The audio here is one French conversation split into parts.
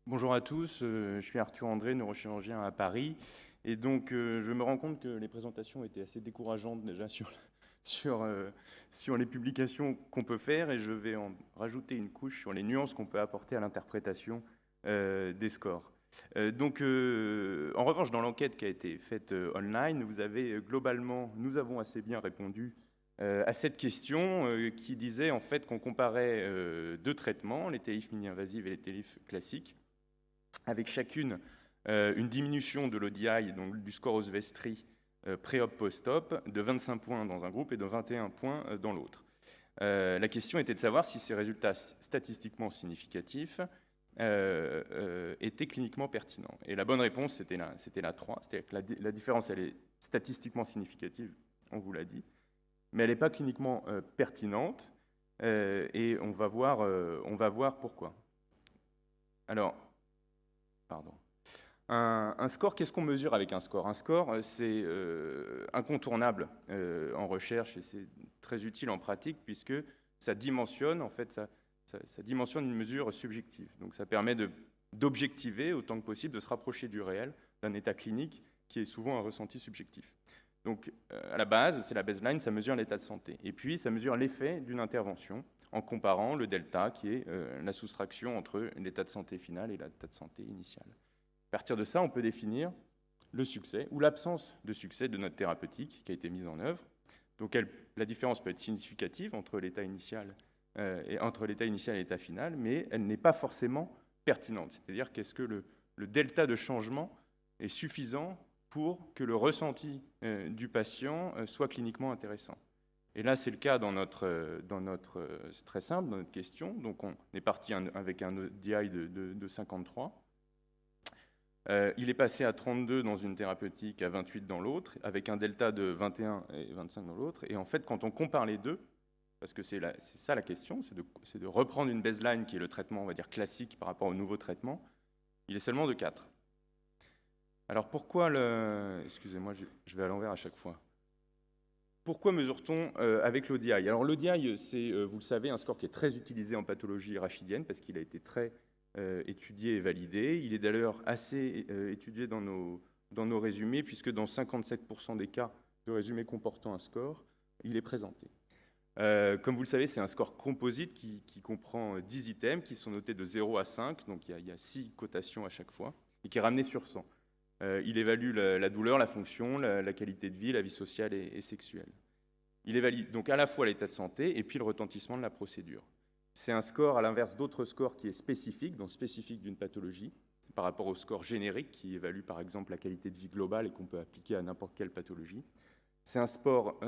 Bonjour à tous, je suis Arthur André, neurochirurgien à Paris. Et donc, je me rends compte que les présentations étaient assez décourageantes déjà sur, euh, sur les publications qu'on peut faire, et je vais en rajouter une couche sur les nuances qu'on peut apporter à l'interprétation des scores. En revanche, dans l'enquête qui a été faite online, vous avez globalement, nous avons assez bien répondu à cette question qui disait en fait qu'on comparait deux traitements, les TLIF mini-invasives et les TLIF classiques, avec chacune une diminution de l'ODI, donc du score Oswestry pré-op, post-op, de 25 points dans un groupe et de 21 points dans l'autre. La question était de savoir si ces résultats statistiquement significatifs étaient cliniquement pertinents. Et la bonne réponse, c'était la 3, c'est-à-dire que la différence, elle est statistiquement significative, on vous l'a dit, mais elle n'est pas cliniquement pertinente, et on va voir pourquoi. Alors, pardon. Un score, qu'est-ce qu'on mesure avec un score? Un score, c'est incontournable en recherche et c'est très utile en pratique puisque ça dimensionne, en fait, ça dimensionne une mesure subjective. Donc ça permet d'objectiver autant que possible, de se rapprocher du réel, d'un état clinique qui est souvent un ressenti subjectif. Donc à la base, c'est la baseline, ça mesure l'état de santé. Et puis ça mesure l'effet d'une intervention en comparant le delta, qui est la soustraction entre l'état de santé final et l'état de santé initial. À partir de ça, on peut définir le succès ou l'absence de succès de notre thérapeutique qui a été mise en œuvre. Donc la différence peut être significative entre l'état initial et l'état final, mais elle n'est pas forcément pertinente. C'est-à-dire qu'est-ce que le delta de changement est suffisant pour que le ressenti du patient soit cliniquement intéressant. Et là, c'est le cas c'est très simple, dans notre question. Donc on est parti avec un DI de 53. Il est passé à 32 dans une thérapeutique, à 28 dans l'autre, avec un delta de 21 et 25 dans l'autre. Et en fait, quand on compare les deux, parce que c'est ça la question, c'est de reprendre une baseline qui est le traitement, on va dire, classique par rapport au nouveau traitement, il est seulement de 4. Alors pourquoi Excusez-moi, je vais à l'envers à chaque fois. Pourquoi mesure-t-on avec l'ODI? Alors l'ODI, c'est, vous le savez, un score qui est très utilisé en pathologie rachidienne parce qu'il a été très étudié et validé. Il est d'ailleurs assez étudié dans nos résumés, puisque dans 57% des cas de résumés comportant un score, il est présenté. Comme vous le savez, c'est un score composite qui comprend 10 items qui sont notés de 0 à 5, donc il y a 6 cotations à chaque fois, et qui est ramené sur 100. Il évalue la douleur, la fonction, la qualité de vie, la vie sociale et sexuelle. Il évalue donc à la fois l'état de santé et puis le retentissement de la procédure. C'est un score, à l'inverse d'autres scores, qui est spécifique, donc spécifique d'une pathologie, par rapport au score générique qui évalue par exemple la qualité de vie globale et qu'on peut appliquer à n'importe quelle pathologie. C'est un score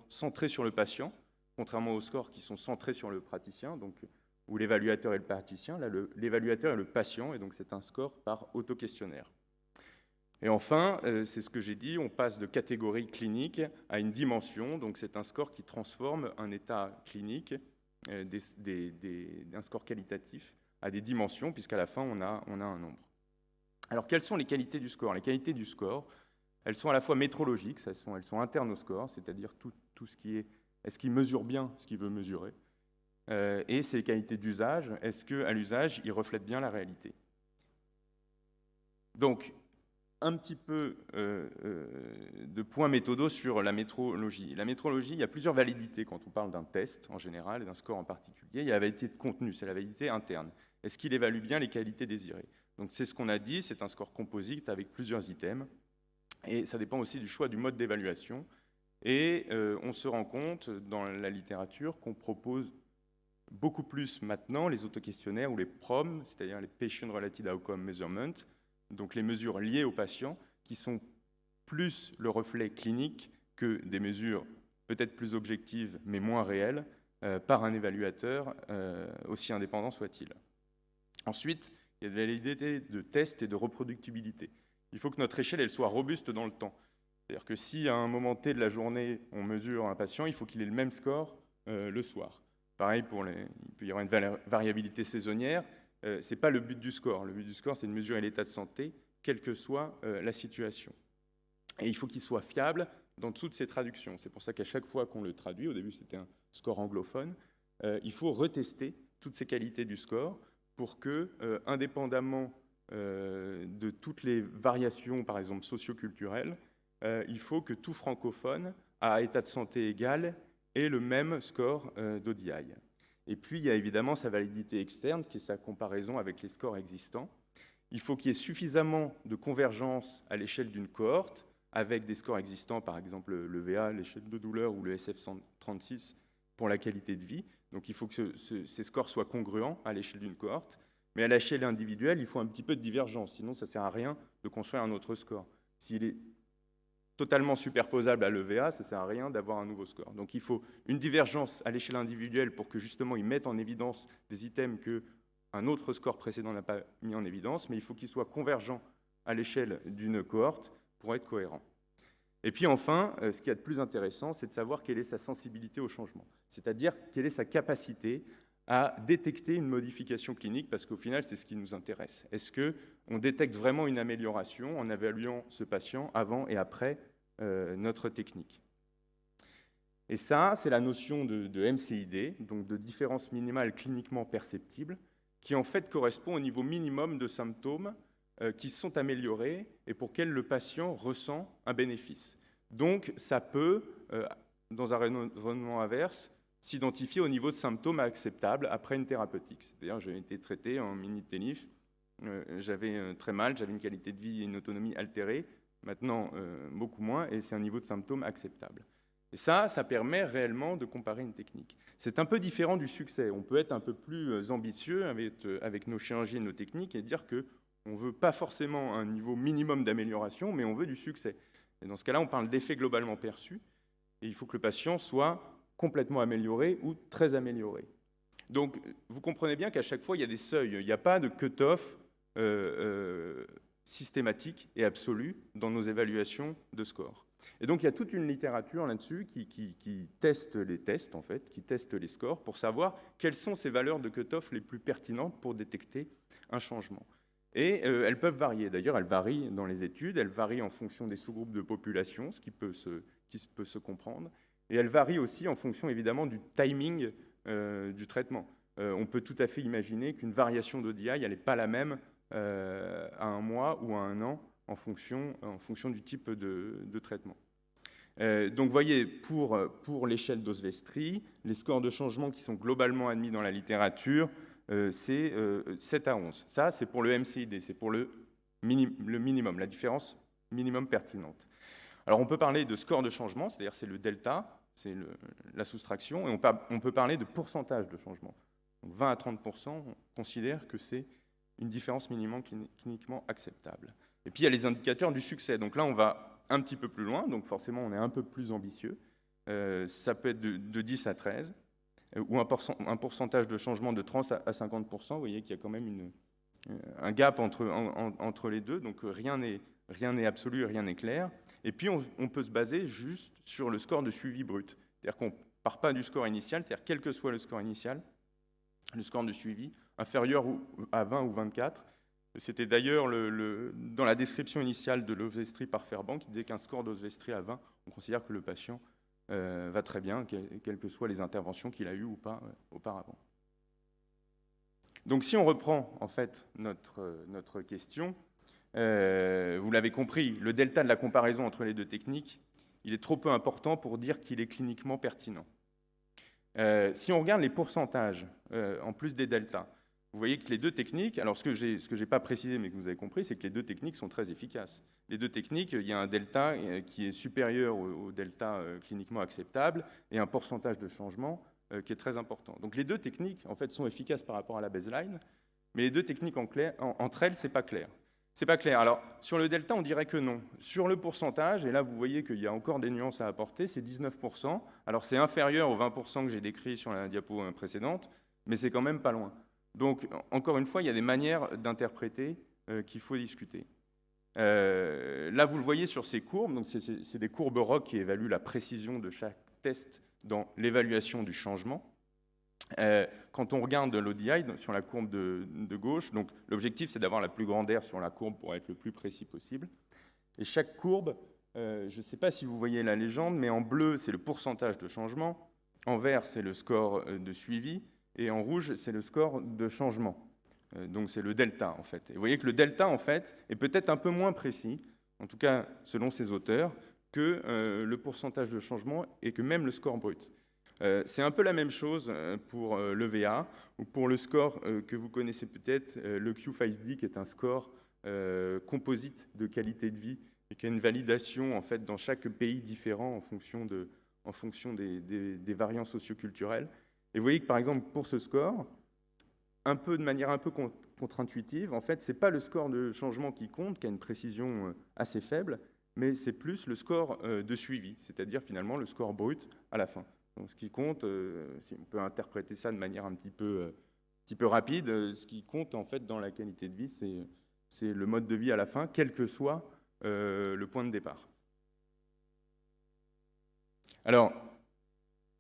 centré sur le patient, contrairement aux scores qui sont centrés sur le praticien, donc où l'évaluateur est le praticien. Là, l'évaluateur est le patient, et donc c'est un score par auto-questionnaire. Et enfin, c'est ce que j'ai dit, on passe de catégorie clinique à une dimension, donc c'est un score qui transforme un état clinique d'un score qualitatif à des dimensions, puisqu'à la fin, on a un nombre. Alors, quelles sont les qualités du score? Les qualités du score, elles sont à la fois métrologiques, elles sont internes au score, c'est-à-dire tout ce qui est-ce qu'il mesure bien ce qu'il veut mesurer, et c'est les qualités d'usage, est-ce qu'à l'usage, il reflète bien la réalité? Donc, un petit peu de points méthodaux sur la métrologie. La métrologie, il y a plusieurs validités quand on parle d'un test en général et d'un score en particulier. Il y a la validité de contenu, c'est la validité interne. Est-ce qu'il évalue bien les qualités désirées? Donc c'est ce qu'on a dit, c'est un score composite avec plusieurs items. Et ça dépend aussi du choix du mode d'évaluation. Et on se rend compte dans la littérature qu'on propose beaucoup plus maintenant les autoquestionnaires ou les PROM, c'est-à-dire les Patient Related Outcome Measurement, donc les mesures liées aux patients, qui sont plus le reflet clinique que des mesures peut-être plus objectives, mais moins réelles, par un évaluateur, aussi indépendant soit-il. Ensuite, il y a de la validité de test et de reproductibilité. Il faut que notre échelle elle soit robuste dans le temps. C'est-à-dire que si à un moment T de la journée, on mesure un patient, il faut qu'il ait le même score le soir. Pareil, il peut y avoir une variabilité saisonnière. Ce n'est pas le but du score. Le but du score, c'est de mesurer l'état de santé, quelle que soit la situation. Et il faut qu'il soit fiable dans toutes ses traductions. C'est pour ça qu'à chaque fois qu'on le traduit, au début c'était un score anglophone, il faut retester toutes ces qualités du score pour que, indépendamment de toutes les variations, par exemple socioculturelles, il faut que tout francophone à état de santé égal ait le même score d'ODI. Et puis, il y a évidemment sa validité externe, qui est sa comparaison avec les scores existants. Il faut qu'il y ait suffisamment de convergence à l'échelle d'une cohorte, avec des scores existants, par exemple le VA, l'échelle de douleur, ou le SF136 pour la qualité de vie. Donc il faut que ces scores soient congruents à l'échelle d'une cohorte. Mais à l'échelle individuelle, il faut un petit peu de divergence, sinon ça ne sert à rien de construire un autre score. S'il est totalement superposable à l'EVA, ça ne sert à rien d'avoir un nouveau score. Donc il faut une divergence à l'échelle individuelle pour que justement ils mettent en évidence des items qu'un autre score précédent n'a pas mis en évidence, mais il faut qu'ils soient convergents à l'échelle d'une cohorte pour être cohérents. Et puis enfin, ce qui est de plus intéressant, c'est de savoir quelle est sa sensibilité au changement, c'est-à-dire quelle est sa capacité à détecter une modification clinique, parce qu'au final, c'est ce qui nous intéresse. Est-ce qu'on détecte vraiment une amélioration en évaluant ce patient avant et après notre technique? Et ça, c'est la notion de MCID, donc de différence minimale cliniquement perceptible, qui en fait correspond au niveau minimum de symptômes qui sont améliorés et pour lesquels le patient ressent un bénéfice. Donc, ça peut, dans un raisonnement inverse, s'identifier au niveau de symptômes acceptables après une thérapeutique. C'est-à-dire, j'ai été traité en mini-TENIF, j'avais très mal, j'avais une qualité de vie et une autonomie altérée, maintenant beaucoup moins, et c'est un niveau de symptômes acceptable. Et ça permet réellement de comparer une technique. C'est un peu différent du succès. On peut être un peu plus ambitieux avec nos chirurgies et nos techniques et dire qu'on ne veut pas forcément un niveau minimum d'amélioration, mais on veut du succès. Et dans ce cas-là, on parle d'effet globalement perçu, et il faut que le patient soit complètement amélioré ou très amélioré. Donc, vous comprenez bien qu'à chaque fois, il y a des seuils. Il n'y a pas de cut-off systématique et absolu dans nos évaluations de score. Et donc, il y a toute une littérature là-dessus qui teste les tests, en fait, qui teste les scores pour savoir quelles sont ces valeurs de cut-off les plus pertinentes pour détecter un changement. Et elles peuvent varier. D'ailleurs, elles varient dans les études, elles varient en fonction des sous-groupes de population, ce qui peut se comprendre. Et elles varient aussi en fonction, évidemment, du timing du traitement. On peut tout à fait imaginer qu'une variation d'ODI, elle n'est pas la même à un mois ou à un an en fonction du type de traitement. Donc, vous voyez, pour l'échelle d'Oswestry, les scores de changement qui sont globalement admis dans la littérature, c'est 7 à 11. Ça, c'est pour le MCID, c'est pour le minimum, la différence minimum pertinente. Alors, on peut parler de score de changement, c'est-à-dire c'est le delta, c'est la soustraction, et on peut parler de pourcentage de changement. Donc 20 à 30%, on considère que c'est une différence minimum cliniquement acceptable. Et puis, il y a les indicateurs du succès. Donc là, on va un petit peu plus loin, donc forcément, on est un peu plus ambitieux. Ça peut être de 10 à 13, ou un pourcentage de changement de 30 à 50%. Vous voyez qu'il y a quand même un gap entre les deux, donc rien n'est absolu, rien n'est clair. Et puis, on peut se baser juste sur le score de suivi brut. C'est-à-dire qu'on ne part pas du score initial, c'est-à-dire quel que soit le score initial, le score de suivi, inférieur à 20 ou 24. C'était d'ailleurs dans la description initiale de l'Oswestry par Fairbank, qui disait qu'un score d'Oswestry à 20, on considère que le patient va très bien, quelles que soient les interventions qu'il a eues ou pas auparavant. Donc si on reprend en fait notre question, vous l'avez compris, le delta de la comparaison entre les deux techniques, il est trop peu important pour dire qu'il est cliniquement pertinent. Si on regarde les pourcentages, en plus des deltas, vous voyez que les deux techniques, alors ce que j'ai pas précisé mais que vous avez compris, c'est que les deux techniques sont très efficaces. Les deux techniques, il y a un delta qui est supérieur au delta cliniquement acceptable et un pourcentage de changement qui est très important. Donc les deux techniques, en fait, sont efficaces par rapport à la baseline, mais les deux techniques entre elles, c'est pas clair. C'est pas clair. Alors, sur le delta, on dirait que non. Sur le pourcentage, et là, vous voyez qu'il y a encore des nuances à apporter, c'est 19%. Alors, c'est inférieur aux 20% que j'ai décrit sur la diapo précédente, mais c'est quand même pas loin. Donc, encore une fois, il y a des manières d'interpréter qu'il faut discuter. Là, vous le voyez sur ces courbes. Donc, c'est des courbes ROC qui évaluent la précision de chaque test dans l'évaluation du changement. Quand on regarde l'ODI sur la courbe de gauche, donc l'objectif c'est d'avoir la plus grande aire sur la courbe pour être le plus précis possible. Et chaque courbe, je ne sais pas si vous voyez la légende, mais en bleu c'est le pourcentage de changement, en vert c'est le score de suivi, et en rouge c'est le score de changement. Donc c'est le delta, en fait. Et vous voyez que le delta, en fait, est peut-être un peu moins précis, en tout cas selon ces auteurs, que le pourcentage de changement et que même le score brut. C'est un peu la même chose pour l'EVA ou pour le score que vous connaissez peut-être, le Q5D, qui est un score composite de qualité de vie et qui a une validation en fait dans chaque pays différent en fonction des variants socioculturels. Et vous voyez que par exemple pour ce score, de manière un peu contre-intuitive, en fait, c'est pas le score de changement qui compte, qui a une précision assez faible, mais c'est plus le score de suivi, c'est-à-dire finalement le score brut à la fin. Donc, ce qui compte, si on peut interpréter ça de manière un petit peu rapide, ce qui compte en fait dans la qualité de vie, c'est le mode de vie à la fin, quel que soit le point de départ. Alors,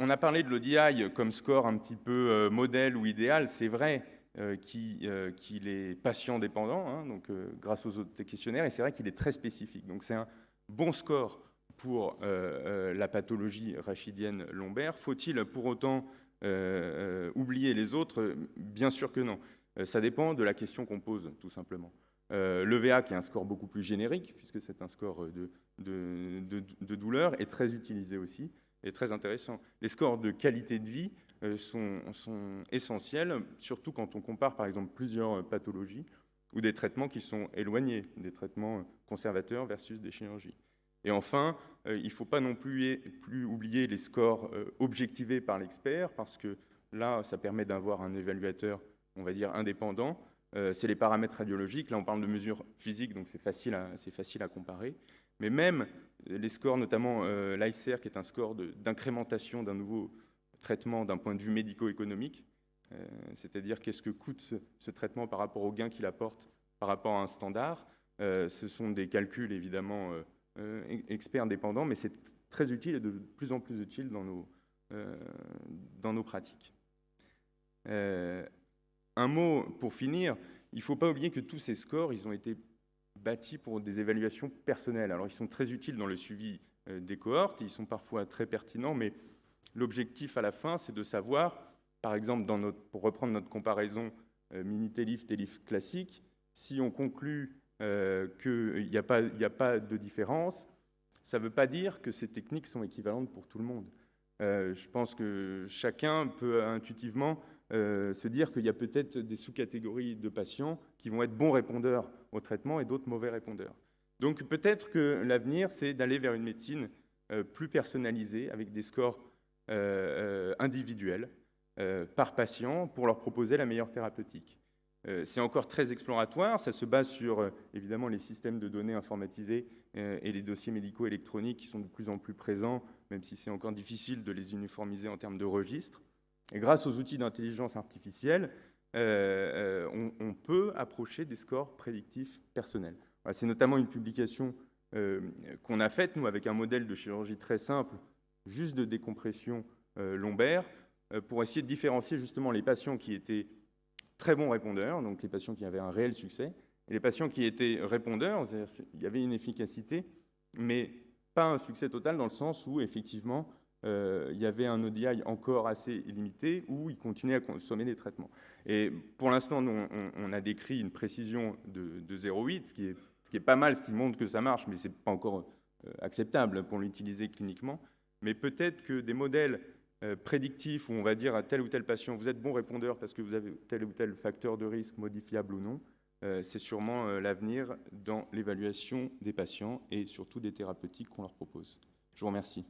on a parlé de l'ODI comme score un petit peu modèle ou idéal, c'est vrai qu'il est patient dépendant, hein, donc, grâce aux autres questionnaires, et c'est vrai qu'il est très spécifique. Donc c'est un bon score pour la pathologie rachidienne lombaire. Faut-il pour autant oublier les autres? Bien sûr que non. Ça dépend de la question qu'on pose, tout simplement. L'EVA, qui est un score beaucoup plus générique, puisque c'est un score de douleur, est très utilisé aussi, et très intéressant. Les scores de qualité de vie sont essentiels, surtout quand on compare, par exemple, plusieurs pathologies ou des traitements qui sont éloignés, des traitements conservateurs versus des chirurgies. Et enfin, il ne faut pas non plus oublier les scores objectivés par l'expert, parce que là, ça permet d'avoir un évaluateur, on va dire, indépendant. C'est les paramètres radiologiques. Là, on parle de mesures physiques, donc c'est facile à comparer. Mais même les scores, notamment l'ICR, qui est un score d'incrémentation d'un nouveau traitement d'un point de vue médico-économique, c'est-à-dire qu'est-ce que coûte ce traitement par rapport au gain qu'il apporte par rapport à un standard. Ce sont des calculs, évidemment, experts dépendants, mais c'est très utile et de plus en plus utile dans nos pratiques. Un mot pour finir, il ne faut pas oublier que tous ces scores, ils ont été bâtis pour des évaluations personnelles. Alors, ils sont très utiles dans le suivi des cohortes, ils sont parfois très pertinents, mais l'objectif à la fin, c'est de savoir, par exemple, pour reprendre notre comparaison mini-TELIF classique, si on conclut qu'il n'y a pas de différence, ça ne veut pas dire que ces techniques sont équivalentes pour tout le monde. Je pense que chacun peut intuitivement se dire qu'il y a peut-être des sous-catégories de patients qui vont être bons répondeurs au traitement et d'autres mauvais répondeurs. Donc peut-être que l'avenir, c'est d'aller vers une médecine plus personnalisée, avec des scores individuels par patient pour leur proposer la meilleure thérapeutique. C'est encore très exploratoire, ça se base sur évidemment les systèmes de données informatisés et les dossiers médicaux électroniques qui sont de plus en plus présents, même si c'est encore difficile de les uniformiser en termes de registres. Et grâce aux outils d'intelligence artificielle, on peut approcher des scores prédictifs personnels. Voilà, c'est notamment une publication qu'on a faite, nous, avec un modèle de chirurgie très simple, juste de décompression lombaire, pour essayer de différencier justement les patients qui étaient très bons répondeurs, donc les patients qui avaient un réel succès, et les patients qui étaient répondeurs, c'est-à-dire il y avait une efficacité, mais pas un succès total dans le sens où, effectivement, il y avait un ODI encore assez limité où ils continuaient à consommer des traitements. Et pour l'instant, on a décrit une précision de 0,8, ce qui est pas mal, ce qui montre que ça marche, mais ce n'est pas encore acceptable pour l'utiliser cliniquement. Mais peut-être que des modèles prédictifs où on va dire à tel ou tel patient, vous êtes bon répondeur parce que vous avez tel ou tel facteur de risque modifiable ou non, c'est sûrement l'avenir dans l'évaluation des patients et surtout des thérapeutiques qu'on leur propose. Je vous remercie.